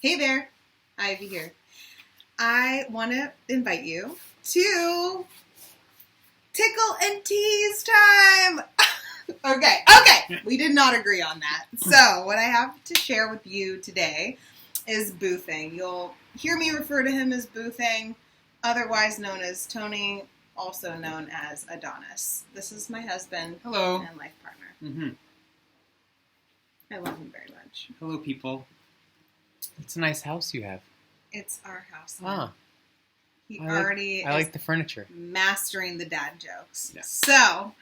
Hey there, Ivy here. I want to invite you to Tickle and Teas time. Okay, we did not agree on that. So what I have to share with you today is Boothing. You'll hear me refer to him as Boothing, otherwise known as Tony, also known as Adonis. This is my husband. Hello. And life partner. Mm-hmm. I love him very much. Hello, people. It's a nice house you have. It's our house. Ah. He I like the furniture. Mastering the dad jokes. Yeah. So,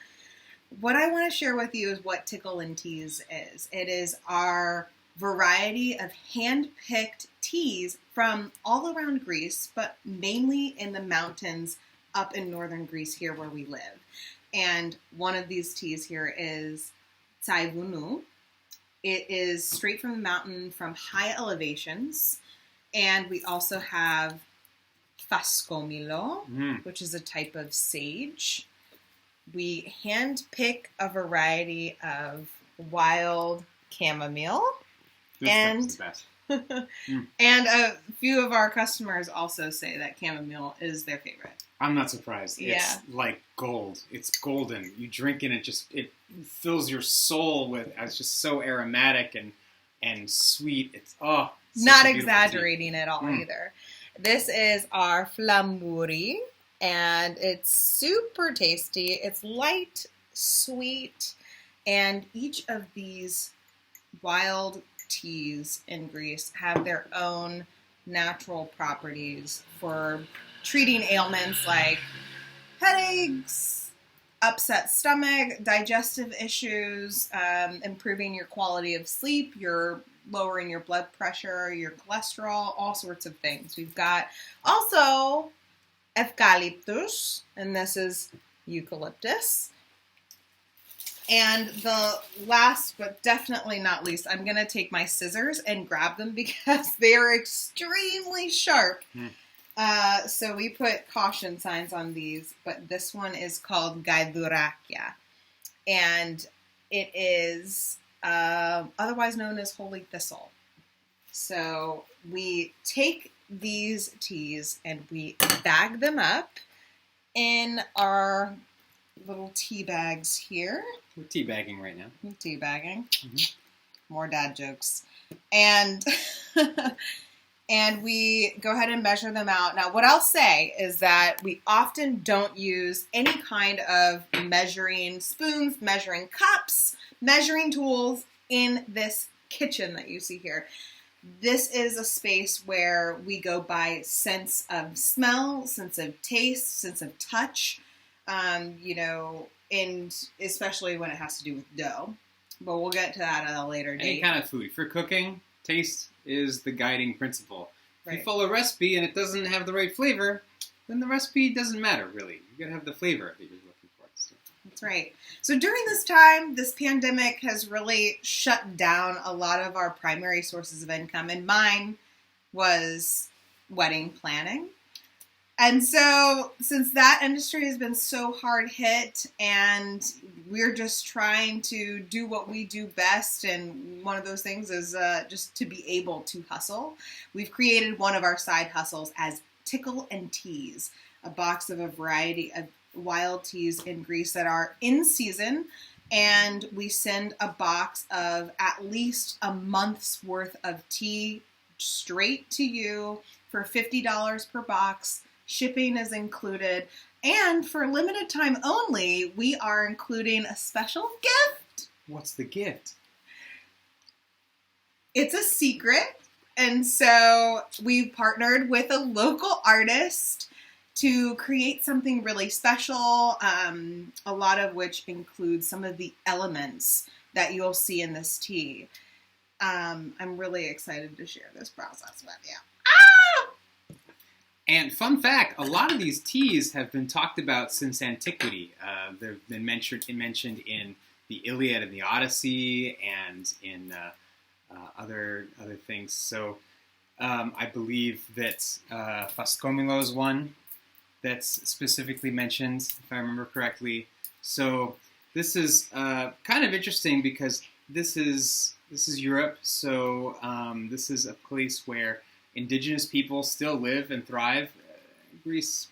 what I want to share with you is what Tickle and Teas is. It is our variety of hand-picked teas from all around Greece, but mainly in the mountains up in northern Greece here where we live. And one of these teas here is Tsaivounou. It is straight from the mountain from high elevations. And we also have Faskomilo, which is a type of sage. We hand pick a variety of wild chamomile. And the best. And a few of our customers also say that chamomile is their favorite. I'm not surprised. Yeah. It's like gold. It's golden. You drink it, it fills your soul with. It's just so aromatic and sweet. It's not exaggerating at all either. This is our Flambur, and it's super tasty. It's light, sweet, and each of these wild teas in Greece have their own natural properties for treating ailments like headaches, upset stomach, digestive issues, improving your quality of sleep, lowering your blood pressure, your cholesterol, all sorts of things. We've got also eucalyptus, and this is eucalyptus. And the last, but definitely not least, I'm going to take my scissors and grab them because they are extremely sharp. So we put caution signs on these, but this one is called Gaidurakia. And it is otherwise known as holy thistle. So we take these teas and we bag them up in our little tea bags here. We're tea bagging right now. Tea bagging. Mm-hmm. More dad jokes. And and we go ahead and measure them out. Now, what I'll say is that we often don't use any kind of measuring spoons, measuring cups, measuring tools in this kitchen that you see here. This is a space where we go by sense of smell, sense of taste, sense of touch, and especially when it has to do with dough. But we'll get to that at a later date. Any kind of food. For cooking, taste is the guiding principle. Right. If you follow a recipe and it doesn't have the right flavor, then the recipe doesn't matter, really. You gotta have the flavor that you're looking for. So. That's right. So during this time, this pandemic has really shut down a lot of our primary sources of income, and mine was wedding planning. And so since that industry has been so hard hit and we're just trying to do what we do best, and one of those things is just to be able to hustle, we've created one of our side hustles as Tickle and Teas, a box of a variety of wild teas in Greece that are in season, and we send a box of at least a month's worth of tea straight to you for $50 per box. Shipping is included, and for limited time only, we are including a special gift. What's the gift? It's a secret, and so we partnered with a local artist to create something really special, a lot of which includes some of the elements that you'll see in this tea. I'm really excited to share this process with you. And fun fact, a lot of these teas have been talked about since antiquity. They've been mentioned in the Iliad and the Odyssey and in other things. So I believe that Faskomilo is one that's specifically mentioned, if I remember correctly. So this is kind of interesting because this is Europe, so this is a place where indigenous people still live and thrive. Greece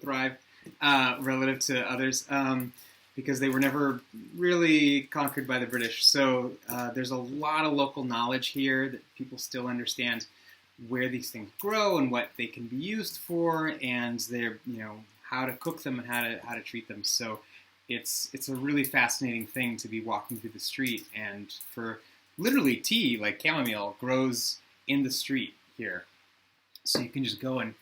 thrive relative to others because they were never really conquered by the British. So there's a lot of local knowledge here that people still understand where these things grow and what they can be used for, and they're how to cook them and how to treat them. So it's a really fascinating thing to be walking through the street, and for literally tea like chamomile grows in the street here, so you can just go and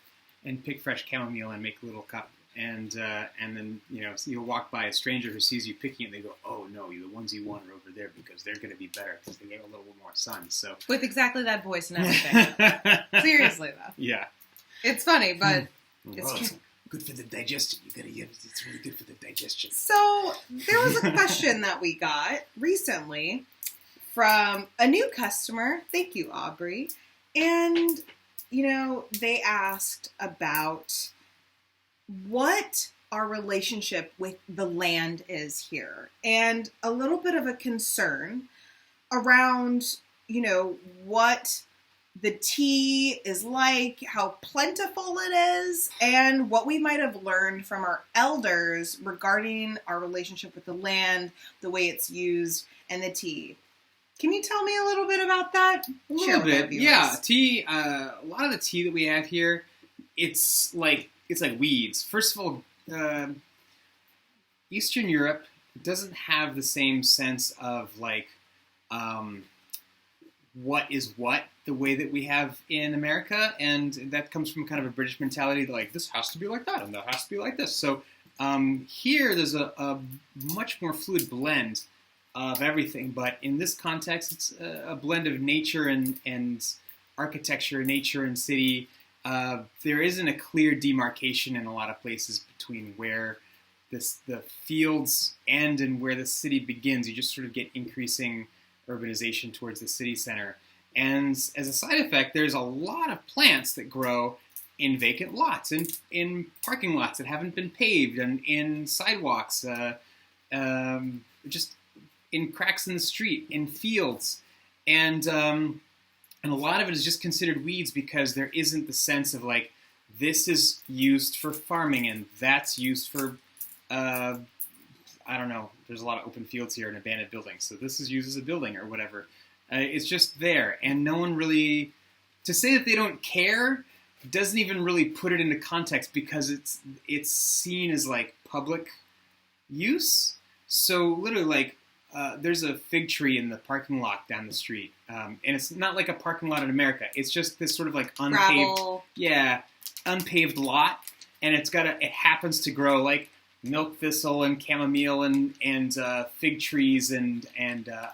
pick fresh chamomile and make a little cup, and then so you'll walk by a stranger who sees you picking it, and they go, "Oh no, the ones you want are over there because they're going to be better because they get a little more sun." So with exactly that voice and everything. Seriously though. Yeah. It's funny, but it's true. Good for the digestion. You gotta get it's really good for the digestion. So there was a question that we got recently from a new customer. Thank you, Aubrey. And they asked about what our relationship with the land is here, and a little bit of a concern around, what the tea is like, how plentiful it is, and what we might have learned from our elders regarding our relationship with the land, the way it's used, and the tea. Can you tell me a little bit about that? A little bit, yeah. Tea. A lot of the tea that we have here, it's like weeds. First of all, Eastern Europe doesn't have the same sense of what is what the way that we have in America, and that comes from kind of a British mentality that this has to be like that and that has to be like this. So here there's a much more fluid blend of everything, but in this context it's a blend of nature and architecture, nature and city. There isn't a clear demarcation in a lot of places between where the fields end and where the city begins. You just sort of get increasing urbanization towards the city center. And as a side effect, there's a lot of plants that grow in vacant lots, in parking lots that haven't been paved, and in sidewalks, just in cracks in the street, in fields. And a lot of it is just considered weeds because there isn't the sense of this is used for farming and that's used for, I don't know, there's a lot of open fields here and abandoned buildings, so this is used as a building or whatever. It's just there, and no one really, to say that they don't care doesn't even really put it into context because it's seen as public use. So literally there's a fig tree in the parking lot down the street, and it's not like a parking lot in America. It's just this sort of unpaved, gravel. Unpaved lot, and it happens to grow milk thistle and chamomile and fig trees and a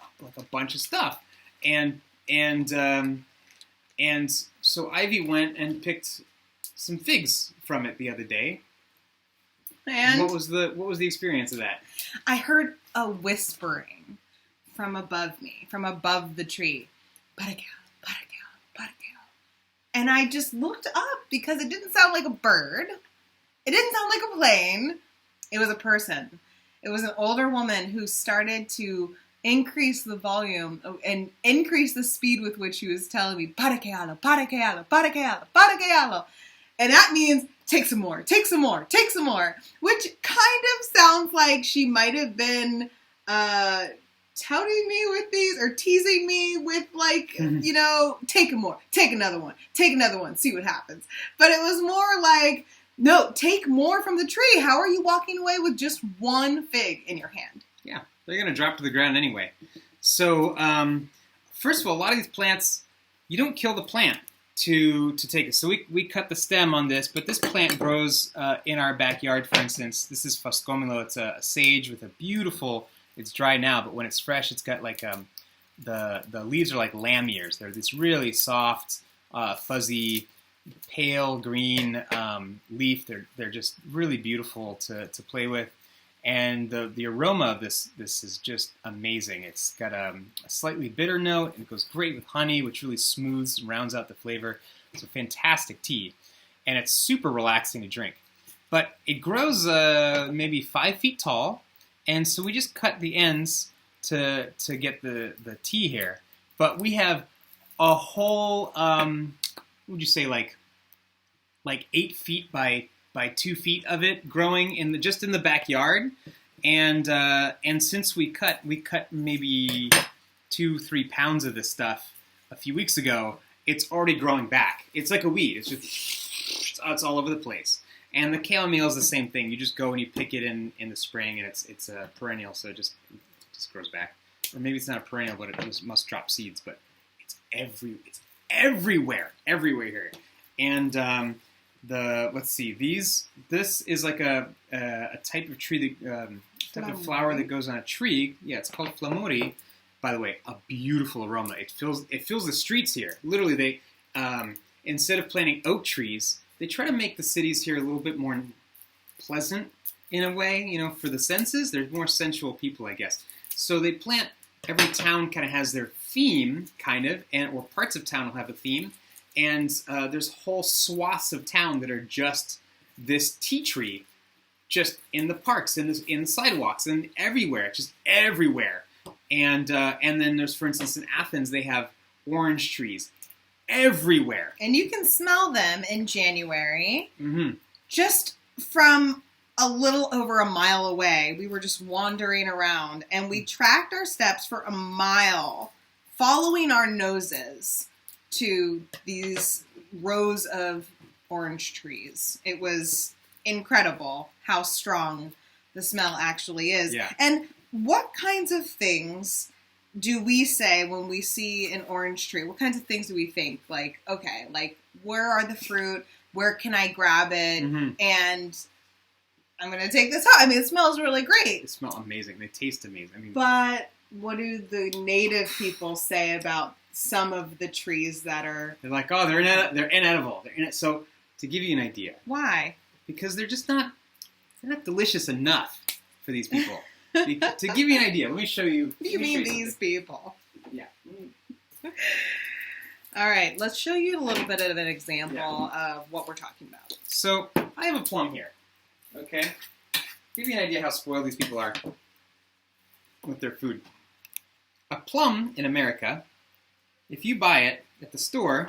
bunch of stuff, and so Ivy went and picked some figs from it the other day. And what was the experience of that? I heard a whispering from above me, from above the tree. Patagal, patagal, patagal. And I just looked up because it didn't sound like a bird. It didn't sound like a plane. It was a person. It was an older woman who started to increase the volume and increase the speed with which she was telling me, patagal, patagal, patagal, patagal. And that means take some more, take some more, take some more, which kind of sounds like she might have been touting me with these or teasing me with take more, take another one, see what happens. But it was more no, take more from the tree. How are you walking away with just one fig in your hand? Yeah, they're going to drop to the ground anyway. So first of all, a lot of these plants, you don't kill the plant to take it. So we cut the stem on this, but this plant grows in our backyard, for instance. This is Foscomilo. It's a sage with a beautiful, it's dry now, but when it's fresh, it's got the leaves are like lamb ears. They're this really soft, fuzzy, pale green leaf. They're just really beautiful to play with. And the aroma of this is just amazing. It's got a slightly bitter note, and it goes great with honey, which really smooths and rounds out the flavor. It's a fantastic tea, and it's super relaxing to drink. But it grows maybe 5 feet tall, and so we just cut the ends to get the tea here, but we have a whole what would you say, like 8 feet by 2 feet of it growing just in the backyard, and since we cut maybe 2-3 pounds of this stuff a few weeks ago, it's already growing back. It's like a weed. It's just it's all over the place. And the chamomile is the same thing. You just go and you pick it in the spring, and it's a perennial, so it just grows back. Or maybe it's not a perennial, but it must drop seeds. But it's everywhere here. And let's see, this is like a type of tree type of flower that goes on a tree. Yeah, it's called Flambur. By the way, a beautiful aroma. It fills the streets here. Literally, they instead of planting oak trees, they try to make the cities here a little bit more pleasant in a way, for the senses. They're more sensual people, I guess. So they plant, every town kind of has their theme, or parts of town will have a theme. And there's whole swaths of town that are just this tea tree, just in the parks, in the sidewalks, and everywhere, just everywhere. And then there's, for instance, in Athens, they have orange trees everywhere. And you can smell them in January. Mm-hmm. Just from a little over a mile away. We were just wandering around, and we tracked our steps for a mile, following our noses to these rows of orange trees. It was incredible how strong the smell actually is. Yeah. And what kinds of things do we say when we see an orange tree? What kinds of things do we think? Like, okay, where are the fruit? Where can I grab it? Mm-hmm. And I'm going to take this out. I mean, it smells really great. They smell amazing. They taste amazing. But what do the native people say about some of the trees that are... They're like, oh, they're inedible. So, to give you an idea. Why? Because they're not delicious enough for these people. To give you an idea, let me show you. What do you mean these people? Yeah. All right, let's show you a little bit of an example of what we're talking about. So, I have a plum here. Okay? Give you an idea how spoiled these people are with their food. A plum in America, if you buy it at the store,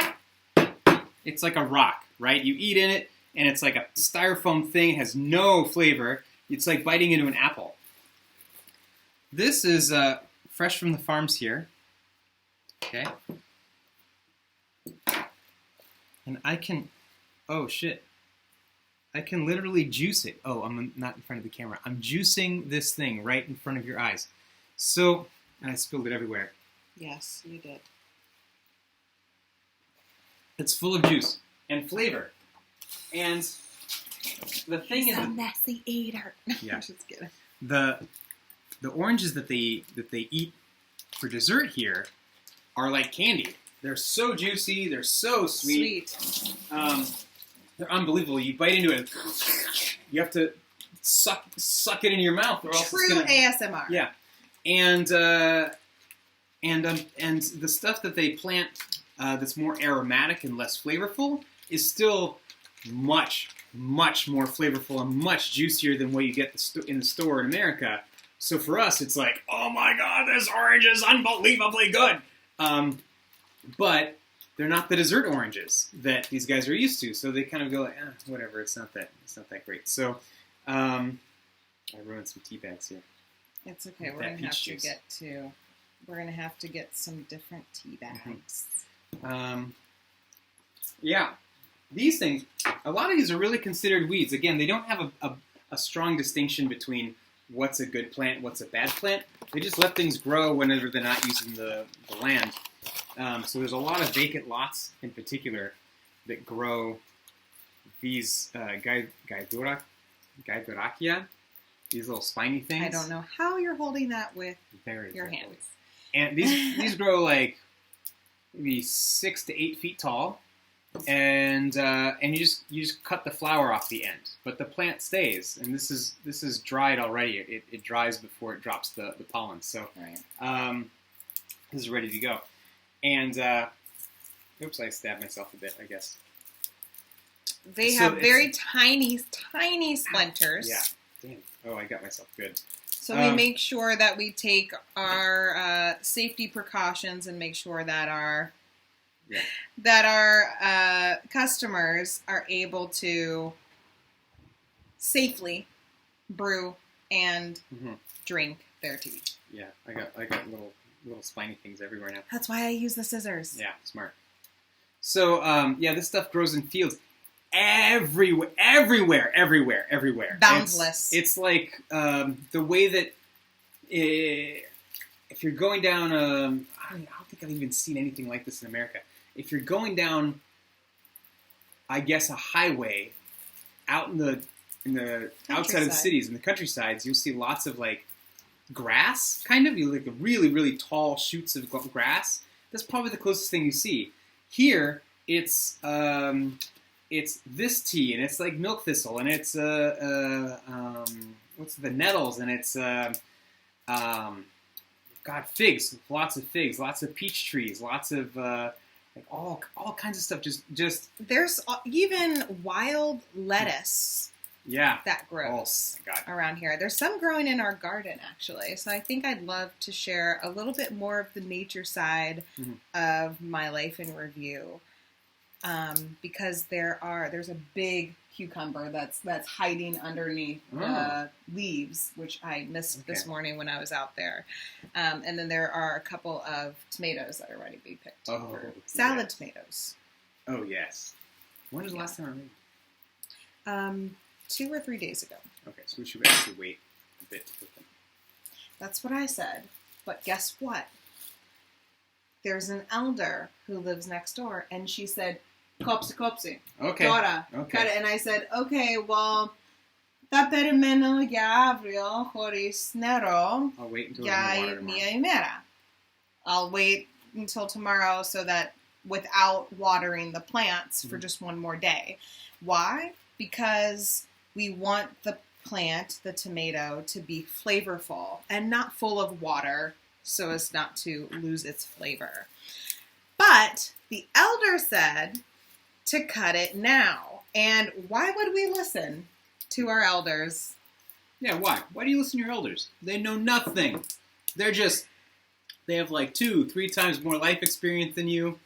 it's like a rock, right? You eat in it, and it's like a styrofoam thing. It has no flavor. It's like biting into an apple. This is fresh from the farms here. Okay. And I can... Oh, shit. I can literally juice it. Oh, I'm not in front of the camera. I'm juicing this thing right in front of your eyes. So... And I spilled it everywhere. Yes, you did. It's full of juice and flavor. And the thing is... a messy eater. Yeah. I'm just kidding. The oranges that they eat for dessert here are like candy. They're so juicy. They're so sweet. They're unbelievable. You bite into it, you have to suck it into your mouth, or else True it's gonna, ASMR. Yeah, and the stuff that they plant that's more aromatic and less flavorful is still much more flavorful and much juicier than what you get in the store in America. So for us, it's like, oh my god, this orange is unbelievably good. But they're not the dessert oranges that these guys are used to. So they kind of go like, whatever, it's not that great. So I ruined some tea bags here. It's okay. We're gonna have to get some different tea bags. Mm-hmm. Yeah, these things. A lot of these are really considered weeds. Again, they don't have a strong distinction between what's a good plant, what's a bad plant. They just let things grow whenever they're not using the land. So there's a lot of vacant lots in particular that grow these Gaidurakia, these little spiny things. I don't know how you're holding that with your carefully. Hands. And these grow like maybe 6 to 8 feet tall, and you just cut the flower off the end, but the plant stays. And this is dried already. It dries before it drops the pollen. So right. This is ready to go. And oops, I stabbed myself a bit, I guess. They have very tiny splinters. Yeah. Damn. Oh, I got myself good. So we make sure that we take our safety precautions and make sure that our customers are able to safely brew and drink their tea. Yeah, I got little spiny things everywhere now. That's why I use the scissors. Yeah, smart. So this stuff grows in fields everywhere. Boundless. It's like the way that if you're going down, I don't think I've even seen anything like this in America. If you're going down, I guess, a highway out in the outside of the cities, in the countrysides, you'll see lots of like grass, kind of. You like really, really tall shoots of grass. That's probably the closest thing you see. Here, it's this tea, and it's like milk thistle, and it's what's the nettles, and it's figs, lots of figs, lots of peach trees, lots of like all kinds of stuff. Just there's even wild lettuce. Yeah. That grows around here. There's some growing in our garden, actually. So I think I'd love to share a little bit more of the nature side of my life in review. Because there's a big cucumber that's hiding underneath the leaves, which I missed this morning when I was out there. And then there are a couple of tomatoes that are ready to be picked. Salad tomatoes. Oh, yes. When was the last time I made? 2 or 3 days ago. Okay, so we should actually wait a bit to put them. That's what I said. But guess what? There's an elder who lives next door, and she said, Kopsi. Okay. Dora. Okay. Got it. And I said, okay, well, da perimeno ya avril horis nero. I'll wait until there's no water tomorrow. I'll wait until tomorrow so that without watering the plants for just one more day. Why? Because we want the plant, the tomato, to be flavorful and not full of water so as not to lose its flavor. But the elder said to cut it now. And why would we listen to our elders? Yeah, why? Why do you listen to your elders? They know nothing. They have like 2-3 times more life experience than you.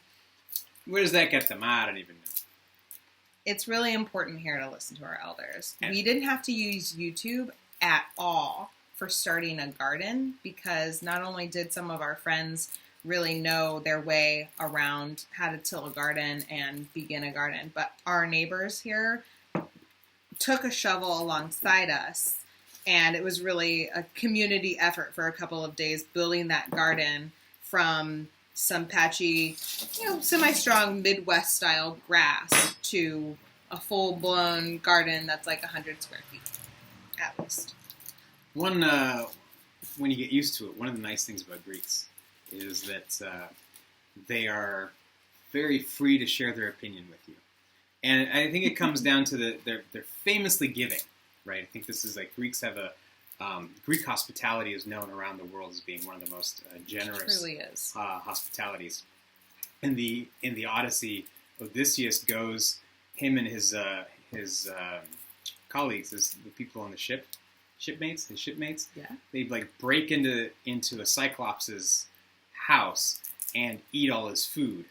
Where does that get them? I don't even know. It's really important here to listen to our elders. Yeah. We didn't have to use YouTube at all for starting a garden because not only did some of our friends really know their way around how to till a garden and begin a garden, but our neighbors here took a shovel alongside us, and it was really a community effort for a couple of days building that garden from some patchy, semi-strong Midwest-style grass to a full-blown garden that's like 100 square feet, at least. When you get used to it, one of the nice things about Greeks is that they are very free to share their opinion with you. And I think it comes down to they're famously giving, right? I think this is like Greeks have a Greek hospitality is known around the world as being one of the most generous. It truly is. Hospitalities. In the Odyssey, Odysseus goes, him and his colleagues, the people on the ship, his shipmates. Yeah. They like break into a Cyclops' house and eat all his food.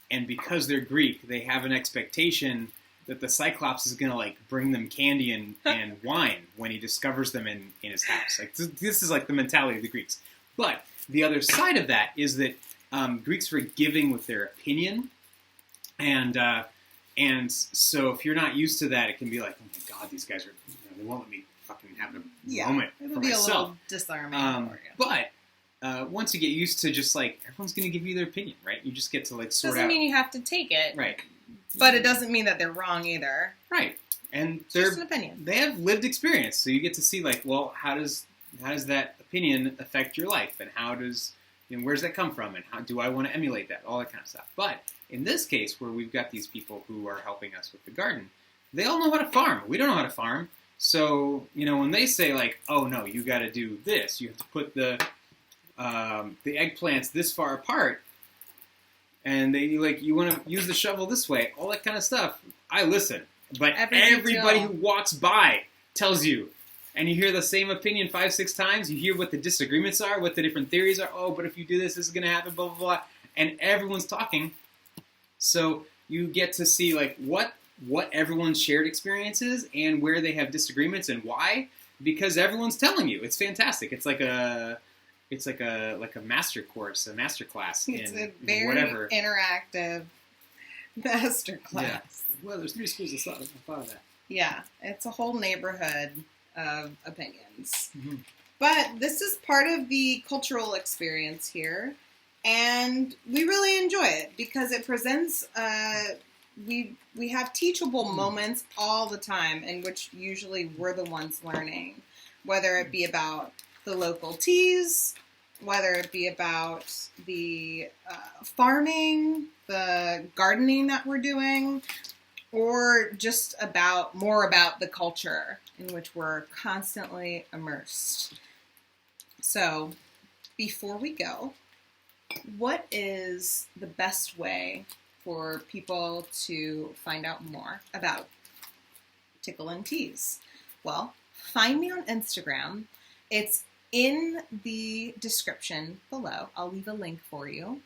And because they're Greek, they have an expectation that the Cyclops is going to like bring them candy and wine when he discovers them in his house. Like this is like the mentality of the Greeks. But the other side of that is that Greeks are giving with their opinion, and so if you're not used to that, it can be like, oh my God, these guys are they won't let me fucking have a moment for it'll be myself. A little disarming for you. But once you get used to just like everyone's going to give you their opinion, right? You just get to like sort out. Doesn't mean you have to take it, right? But it doesn't mean that they're wrong either. Right. And it's just an opinion. They have lived experience, so you get to see like, well, how does that opinion affect your life, and where's that come from, and how do I want to emulate that, all that kind of stuff. But in this case, where we've got these people who are helping us with the garden, they all know how to farm. We don't know how to farm, so when they say like, oh no, you got to do this, you have to put the eggplants this far apart. And you want to use the shovel this way, all that kind of stuff. I listen. But everybody who walks by tells you, and you hear the same opinion 5-6 times. You hear what the disagreements are, what the different theories are. Oh, but if you do this, this is going to happen, blah, blah, blah. And everyone's talking. So you get to see like what everyone's shared experience is and where they have disagreements and why, because everyone's telling you. It's fantastic. It's like a master course, a master class It's in a very whatever. interactive master class. Yeah. Well, there's 3 schools of thought of that. Yeah, it's a whole neighborhood of opinions. Mm-hmm. But this is part of the cultural experience here, and we really enjoy it because it presents. We have teachable moments all the time in which usually we're the ones learning, whether it be about the local teas, whether it be about the farming, the gardening that we're doing, or just more about the culture in which we're constantly immersed. So, before we go, what is the best way for people to find out more about Tickle Teas? Well, find me on Instagram. It's in the description below. I'll leave a link for you.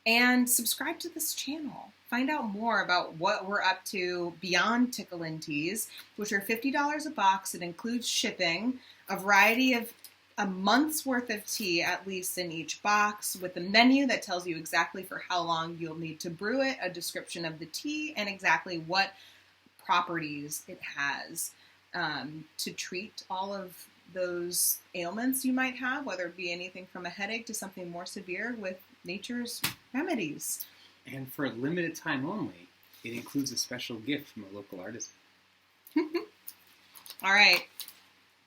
And subscribe to this channel. Find out more about what we're up to beyond Tickle Teas, which are $50 a box. It includes shipping, a variety of a month's worth of tea, at least in each box, with a menu that tells you exactly for how long you'll need to brew it, a description of the tea, and exactly what properties it has to treat all of those ailments you might have, whether it be anything from a headache to something more severe with nature's remedies. And for a limited time only, it includes a special gift from a local artist. All right.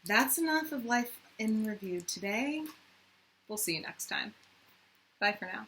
That's enough of Life in Review today. We'll see you next time. Bye for now.